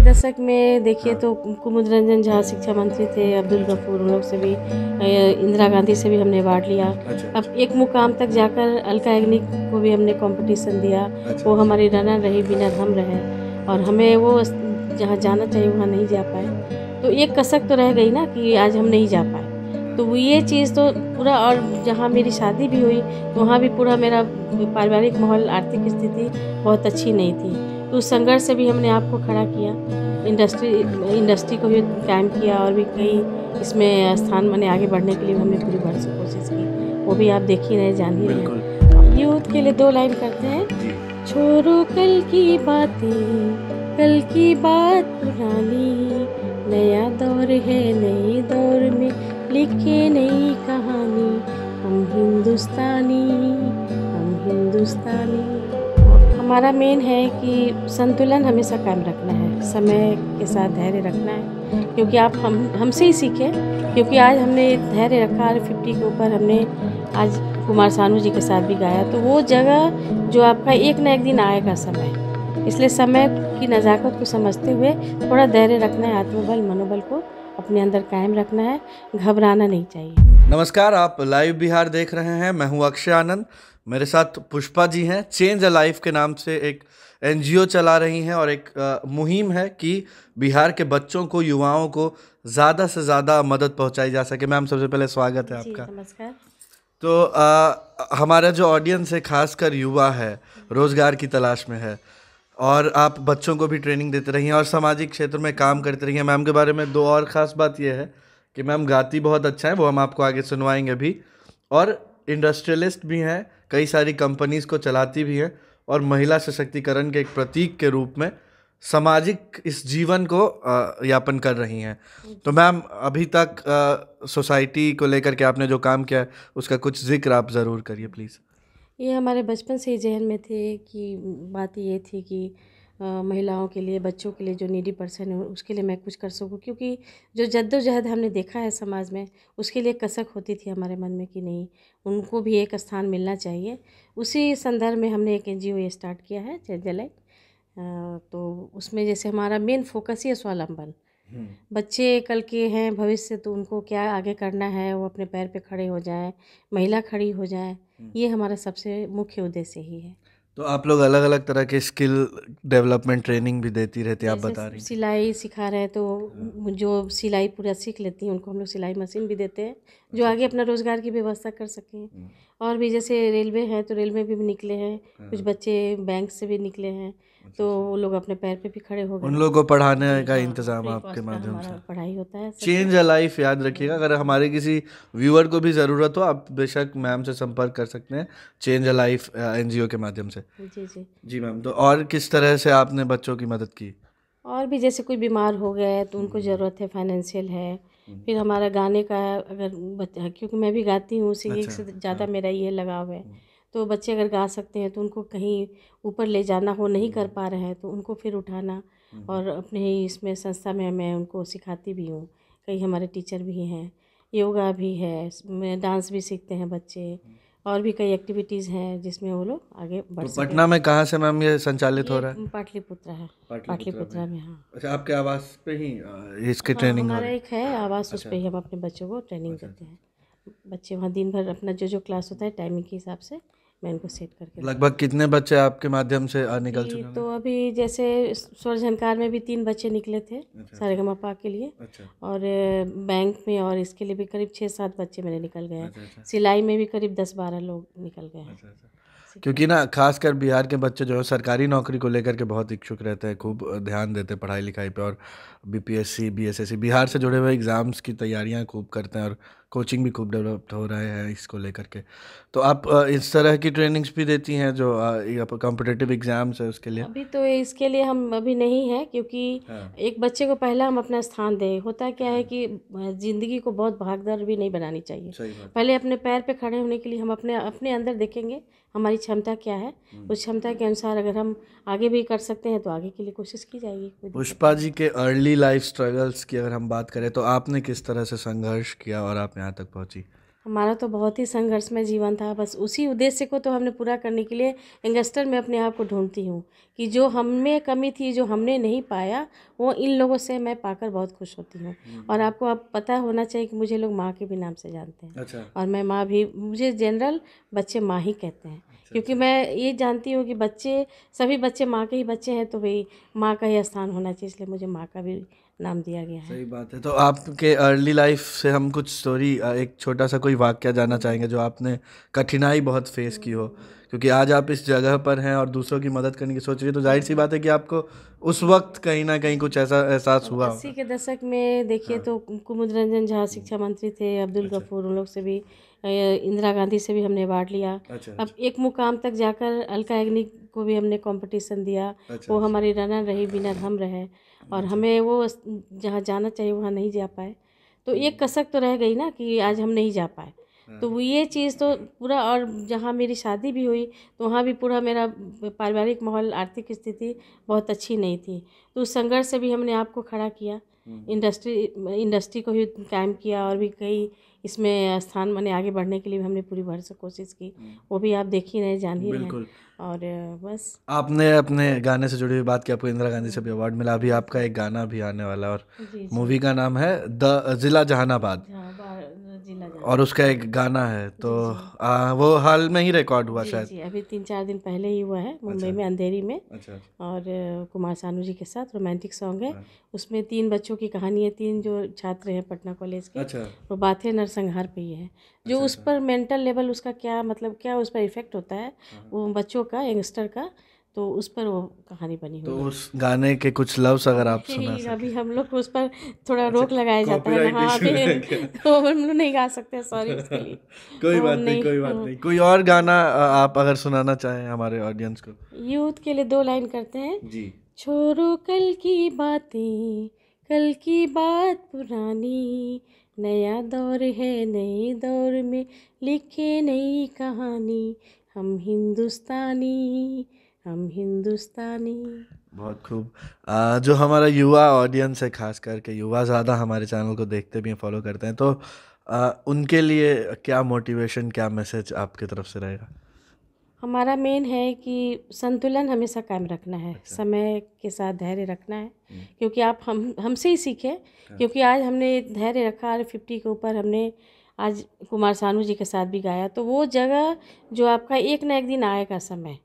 दशक में देखिए तो कुमुद रंजन झा शिक्षा मंत्री थे, अब्दुल गफूर, उन लोग से भी इंदिरा गांधी से भी हमने अवार्ड लिया। अब एक मुकाम तक जाकर अलका याग्निक को भी हमने कंपटीशन दिया। वो हमारी रनर रही, विनर हम रहे और हमें वो जहाँ जाना चाहिए वहाँ नहीं जा पाए। तो एक कसक तो रह गई ना कि आज हम नहीं जा पाए। तो वो ये चीज़ तो पूरा, और जहाँ मेरी शादी भी हुई वहाँ भी पूरा मेरा पारिवारिक माहौल, आर्थिक स्थिति बहुत अच्छी नहीं थी। तो उस संघर्ष से भी हमने आपको खड़ा किया, इंडस्ट्री को भी कायम किया और भी कई इसमें स्थान मैंने आगे बढ़ने के लिए हमने पूरी भर से कोशिश की। वो भी आप देख ही रहे, जान ही रहे। यूथ के लिए 2 लाइन करते हैं। छोड़ो कल की बातें, कल की बात पुरानी, नया दौर है, नए दौर में लिखे नई कहानी। हम हिंदुस्तानी, हम हिंदुस्तानी। हमारा मेन है कि संतुलन हमेशा कायम रखना है, समय के साथ धैर्य रखना है, क्योंकि आप हमसे ही सीखें। क्योंकि आज हमने धैर्य रखा, 50 के ऊपर हमने आज कुमार सानू जी के साथ भी गाया, तो वो जगह जो आपका एक ना एक दिन आएगा समय। इसलिए समय की नज़ाकत को समझते हुए थोड़ा धैर्य रखना है, आत्मबल मनोबल को अपने अंदर कायम रखना है, घबराना नहीं चाहिए। नमस्कार, आप लाइव बिहार देख रहे हैं। मैं हूं अक्षय आनंद, मेरे साथ पुष्पा जी हैं। चेंज अ लाइफ के नाम से एक एनजीओ चला रही हैं और एक मुहिम है कि बिहार के बच्चों को, युवाओं को ज़्यादा से ज़्यादा मदद पहुंचाई जा सके। मैम, सबसे पहले स्वागत है जी, आपका। नमस्कार। तो हमारा जो ऑडियंस है, खासकर युवा है, रोज़गार की तलाश में है, और आप बच्चों को भी ट्रेनिंग देते रही हैं और सामाजिक क्षेत्र में काम करते रही हैं। मैम के बारे में 2 और ख़ास बात यह है कि मैम गाती बहुत अच्छा है, वो हम आपको आगे सुनवाएंगे भी, और इंडस्ट्रियलिस्ट भी हैं, कई सारी कंपनीज़ को चलाती भी हैं, और महिला सशक्तिकरण के एक प्रतीक के रूप में सामाजिक इस जीवन को यापन कर रही हैं। तो मैम, अभी तक सोसाइटी को लेकर के आपने जो काम किया है उसका कुछ जिक्र आप ज़रूर करिए प्लीज़। ये हमारे बचपन से ही जहन में थे कि बात ये थी कि महिलाओं के लिए, बच्चों के लिए, जो नीडी पर्सन है उसके लिए मैं कुछ कर सकूं, क्योंकि जो जद्दोजहद हमने देखा है समाज में, उसके लिए कसक होती थी हमारे मन में कि नहीं, उनको भी एक स्थान मिलना चाहिए। उसी संदर्भ में हमने एक एनजीओ ये स्टार्ट किया है, चेंज लाइफ। तो उसमें जैसे हमारा मेन फोकस ही है स्वावलंबन। बच्चे कल के हैं भविष्य, तो उनको क्या आगे करना है, वो अपने पैर पे खड़े हो जाएं, महिला खड़ी हो जाए, ये हमारा सबसे मुख्य उद्देश्य ही है। तो आप लोग अलग अलग तरह के स्किल डेवलपमेंट ट्रेनिंग भी देती रहती है, आप जैसे बता रही थी। सिलाई सिखा रहे हैं, तो जो सिलाई पूरा सीख लेती हैं उनको हम लोग सिलाई मशीन भी देते हैं, जो आगे अपना रोज़गार की व्यवस्था कर सकें। और भी जैसे रेलवे है, तो रेलवे भी निकले हैं, कुछ बच्चे बैंक से भी निकले हैं, तो वो लोग अपने पैर पे भी खड़े हो गए। उन लोगों को पढ़ाने का हाँ, इंतजाम फ्री आपके कॉस्ट का माध्यम हमारा से। पढ़ाई होता है चेंज अ लाइफ याद रखिएगा, अगर हमारे किसी व्यूअर को भी ज़रूरत हो, आप बेशक मैम से संपर्क कर सकते हैं, चेंज अ लाइफ एनजीओ के माध्यम से। जी जी। जी मैम, तो और किस तरह से आपने बच्चों की मदद की? और भी जैसे कोई बीमार हो गया है तो उनको ज़रूरत है, फाइनेंशियल है। फिर हमारा गाने का, अगर क्योंकि मैं भी गाती हूँ, सिंगिंग से ज़्यादा मेरा ये लगाव है। तो बच्चे अगर गा सकते हैं तो उनको कहीं ऊपर ले जाना हो, नहीं कर पा रहे हैं, तो उनको फिर उठाना, और अपने ही इसमें संस्था में मैं उनको सिखाती भी हूँ। कई हमारे टीचर भी हैं, योगा भी है, डांस भी सीखते हैं बच्चे, और भी कई एक्टिविटीज़ हैं जिसमें वो लोग आगे बढ़ तो सकें। पटना में कहाँ से मैम ये संचालित हो रहा है? ये पाटलिपुत्रा है। पाटलिपुत्रा में, हाँ। अच्छा, आपके आवास पे ही इसकी हाँ, ट्रेनिंग हो हमारा रही एक है आवास, उस अच्छा पे ही हम अपने बच्चों को ट्रेनिंग अच्छा देते अच्छा। हैं। बच्चे वहाँ दिन भर अपना जो क्लास होता है टाइमिंग के हिसाब से मैं इनको सेट करके रखती लगभग कितने बच्चे आपके माध्यम से हूँ। निकल जी, चुके हैं? तो अभी जैसे स्वर झनकार में भी 3 बच्चे निकले थे, अच्छा सारेगामापा के लिए। अच्छा और बैंक में और इसके लिए भी करीब 6-7 बच्चे मेरे निकल गए हैं। अच्छा अच्छा सिलाई में भी करीब 10-12 लोग निकल गए हैं। अच्छा अच्छा। क्योंकि ना, खासकर बिहार के बच्चे जो है सरकारी नौकरी को लेकर के बहुत इच्छुक रहते हैं, खूब ध्यान देते हैं पढ़ाई लिखाई पे, और बीपीएससी बीएसएससी बिहार से जुड़े हुए एग्ज़ाम्स की तैयारियां खूब करते हैं, और कोचिंग भी खूब डेवलप हो रहे हैं इसको लेकर के। तो आप इस तरह की ट्रेनिंग्स भी देती हैं जो कॉम्पिटिटिव एग्ज़ाम्स है उसके लिए? अभी तो इसके लिए हम अभी नहीं है, क्योंकि हाँ एक बच्चे को पहला हम अपना स्थान दें। होता क्या है कि ज़िंदगी को बहुत भागदौड़ भी नहीं बनानी चाहिए। सही बात। पहले अपने पैर पे खड़े होने के लिए हम अपने अपने अंदर देखेंगे हमारी क्षमता क्या है। उस क्षमता के अनुसार अगर हम आगे भी कर सकते हैं तो आगे के लिए कोशिश की जाएगी। कोई दिक्कत पुष्पा जी के अर्ली लाइफ स्ट्रगल्स की अगर हम बात करें, तो आपने किस तरह से संघर्ष किया और आप यहाँ तक पहुँची? हमारा तो बहुत ही संघर्षमय जीवन था। बस उसी उद्देश्य को तो हमने पूरा करने के लिए यंगस्टर में अपने आप को ढूंढती हूँ कि जो हम में कमी थी, जो हमने नहीं पाया, वो इन लोगों से मैं पाकर बहुत खुश होती हूँ। और आपको अब पता होना चाहिए कि मुझे लोग माँ के भी नाम से जानते हैं। अच्छा। और मैं माँ भी, मुझे जनरल बच्चे माँ ही कहते हैं, क्योंकि मैं ये जानती हूँ कि बच्चे, सभी बच्चे माँ के ही बच्चे हैं, तो भाई माँ का ही स्थान होना चाहिए, इसलिए मुझे माँ का भी नाम दिया गया है। सही बात है। तो आपके अर्ली लाइफ से हम कुछ स्टोरी, एक छोटा सा कोई वाक्य जानना चाहेंगे जो आपने कठिनाई बहुत फेस की हो, क्योंकि आज आप इस जगह पर हैं और दूसरों की मदद करने की सोच रही है, तो जाहिर सी बात है कि आपको उस वक्त कहीं ना कहीं कुछ ऐसा एहसास हुआ 80 होगा। के दशक में देखिए तो कुमुद रंजन झा शिक्षा मंत्री थे, अब्दुल गफूर, उन लोग से भी इंदिरा गांधी से भी हमने अवार्ड लिया। अच्छा। अब एक मुकाम तक जाकर अलका याग्निक को भी हमने कंपटीशन दिया। अच्छा। वो हमारी रनर रही, विनर हम रहे, और हमें वो जहाँ जाना चाहिए वहाँ नहीं जा पाए। तो एक कसक तो रह गई ना कि आज हम नहीं जा पाए। तो वो ये चीज़ तो पूरा, और जहाँ मेरी शादी भी हुई तो वहाँ भी पूरा मेरा पारिवारिक माहौल, आर्थिक स्थिति बहुत अच्छी नहीं थी। तो उस संघर्ष से भी हमने आपको खड़ा किया, इंडस्ट्री को भी कायम किया, और भी कई इसमें स्थान मैंने आगे बढ़ने के लिए भी हमने पूरी भर से कोशिश की। वो भी आप देख ही रहे, जान ही रहे हैं। बिल्कुल। और बस आपने अपने गाने से जुड़ी हुई बात की, आपको इंदिरा गांधी से भी अवार्ड मिला, अभी आपका एक गाना भी आने वाला है, और जी जी, मूवी का नाम है द जिला जहानाबाद, हाँ, जिला और जहाँ, उसका एक गाना है, तो जी जी वो हाल में ही रिकॉर्ड हुआ जी शायद। जी, अभी 3-4 दिन पहले ही हुआ है मुंबई में, अंधेरी में। अच्छा। और कुमार सानू जी के साथ रोमांटिक सॉन्ग है। हाँ। उसमें 3 बच्चों की कहानी है, 3 जो छात्र हैं पटना कॉलेज के। अच्छा। वो बातें नरसंहार पे ही है, जो उस पर मेंटल लेवल उसका क्या, मतलब क्या उस पर इफेक्ट होता है वो बच्चों का, यंगस्टर का, तो उस पर वो कहानी बनी तो हुई है। उस गाने के कुछ लफ्ज अगर आप सुना नहीं, अभी सके। हम लोग को उस पर थोड़ा रोक लगाया जाता है ना, कॉपीराइट हाँ इशू अभी है क्या? तो हम लोग नहीं गा सकते, सॉरी उसके लिए। कोई वो हम बात नहीं, नहीं, कोई बात नहीं। कोई और गाना आप अगर सुनाना चाहें हमारे ऑडियंस को। यूथ के लिए 2 लाइन करते हैं। जी। छोड़ो कल की बातें, कल की बात पुरानी, नया दौर है, नए दौर में लिखे नई कहानी, हम हिंदुस्तानी, हम हिंदुस्तानी। बहुत खूब। जो हमारा युवा ऑडियंस है, खास करके युवा ज़्यादा हमारे चैनल को देखते भी हैं, फॉलो करते हैं, तो उनके लिए क्या मोटिवेशन, क्या मैसेज आपकी तरफ से रहेगा? हमारा मेन है कि संतुलन हमेशा कायम रखना है, अच्छा। समय के साथ धैर्य रखना है, क्योंकि आप हमसे ही सीखें। क्योंकि आज हमने धैर्य रखा, और 50 के ऊपर हमने आज कुमार सानू जी के साथ भी गाया, तो वो जगह जो आपका एक ना एक दिन आएगा समय,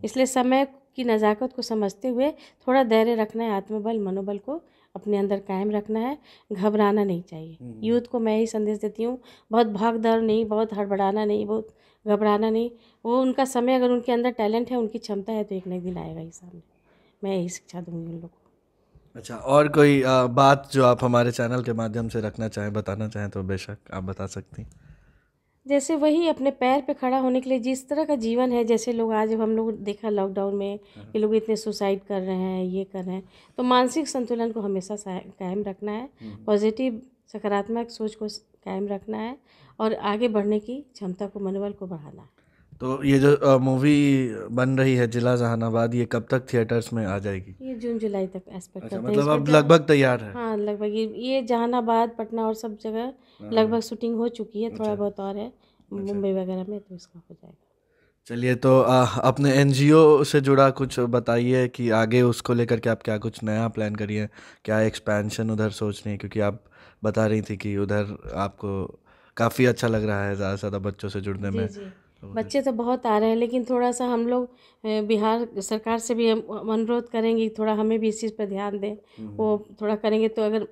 इसलिए समय की नज़ाकत को समझते हुए थोड़ा धैर्य रखना है, आत्मबल, मनोबल को अपने अंदर कायम रखना है, घबराना नहीं चाहिए। यूथ को मैं ही संदेश देती हूँ, बहुत भाग दौड़ नहीं, बहुत हड़बड़ाना नहीं, बहुत घबराना नहीं। वो उनका समय, अगर उनके अंदर टैलेंट है, उनकी क्षमता है, तो एक ना एक दिन आएगा ही सामने। मैं यही शिक्षा दूंगी उन लोगों को। अच्छा, और कोई बात जो आप हमारे चैनल के माध्यम से रखना चाहें, बताना चाहें, तो बेशक आप बता सकती हैं। जैसे वही अपने पैर पे खड़ा होने के लिए, जिस तरह का जीवन है, जैसे लोग आज हम लोग देखा लॉकडाउन में कि लोग इतने सुसाइड कर रहे हैं, ये कर रहे हैं, तो मानसिक संतुलन को हमेशा कायम रखना है, पॉजिटिव सकारात्मक सोच को कायम रखना है, और आगे बढ़ने की क्षमता को, मनोबल को बढ़ाना है। तो ये जो मूवी बन रही है जिला जहानाबाद, ये कब तक थिएटर्स में आ जाएगी? ये जून जुलाई तक एक्सपेक्ट अच्छा, करते हैं। मतलब अब लगभग तैयार है। हाँ, लगभग ये जहानाबाद, पटना और सब जगह लगभग शूटिंग हो चुकी है, थोड़ा बहुत और है मुंबई वगैरह में, तो इसका हो जाएगा। चलिए, तो अपने एनजीओ से जुड़ा कुछ बताइए कि आगे उसको लेकर के आप क्या कुछ नया प्लान करिए, क्या एक्सपेंशन उधर सोच रही हैं, क्योंकि आप बता रही थी कि उधर आपको काफ़ी अच्छा लग रहा है ज़्यादा से ज़्यादा बच्चों से जुड़ने जी में। जी, बच्चे तो बहुत आ रहे हैं, लेकिन थोड़ा सा हम लोग बिहार सरकार से भी हम अनुरोध करेंगे कि थोड़ा हमें भी इस चीज़ पर ध्यान दें। वो थोड़ा करेंगे तो, अगर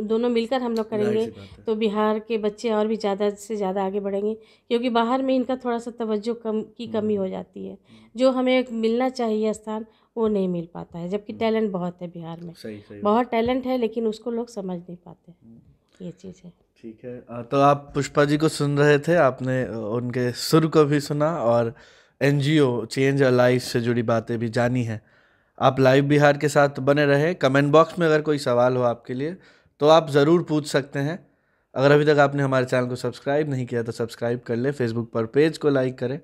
दोनों मिलकर हम लोग करेंगे तो बिहार के बच्चे और भी ज़्यादा से ज़्यादा आगे बढ़ेंगे, क्योंकि बाहर में इनका थोड़ा सा तवज्जो की कमी हो जाती है। जो हमें मिलना चाहिए स्थान, वो नहीं मिल पाता है, जबकि टैलेंट बहुत है बिहार में। सही बहुत टैलेंट है, लेकिन उसको लोग समझ नहीं पाते, ये चीज़ है। ठीक है। तो आप पुष्पा जी को सुन रहे थे, आपने उनके सुर को भी सुना और एनजीओ चेंज अ लाइफ से जुड़ी बातें भी जानी हैं। आप लाइव बिहार के साथ बने रहे। कमेंट बॉक्स में अगर कोई सवाल हो आपके लिए तो आप ज़रूर पूछ सकते हैं। अगर अभी तक आपने हमारे चैनल को सब्सक्राइब नहीं किया तो सब्सक्राइब कर ले, फेसबुक पर पेज को लाइक करें,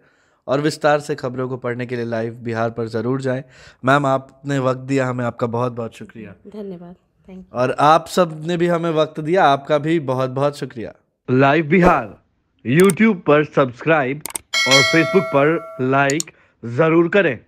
और विस्तार से खबरों को पढ़ने के लिए लाइव बिहार पर ज़रूर जाएं। मैम, आपने वक्त दिया हमें, आपका बहुत बहुत शुक्रिया। धन्यवाद, थैंक यू। और आप सब ने भी हमें वक्त दिया, आपका भी बहुत बहुत शुक्रिया। लाइव बिहार, YouTube पर सब्सक्राइब और Facebook पर लाइक ज़रूर करें।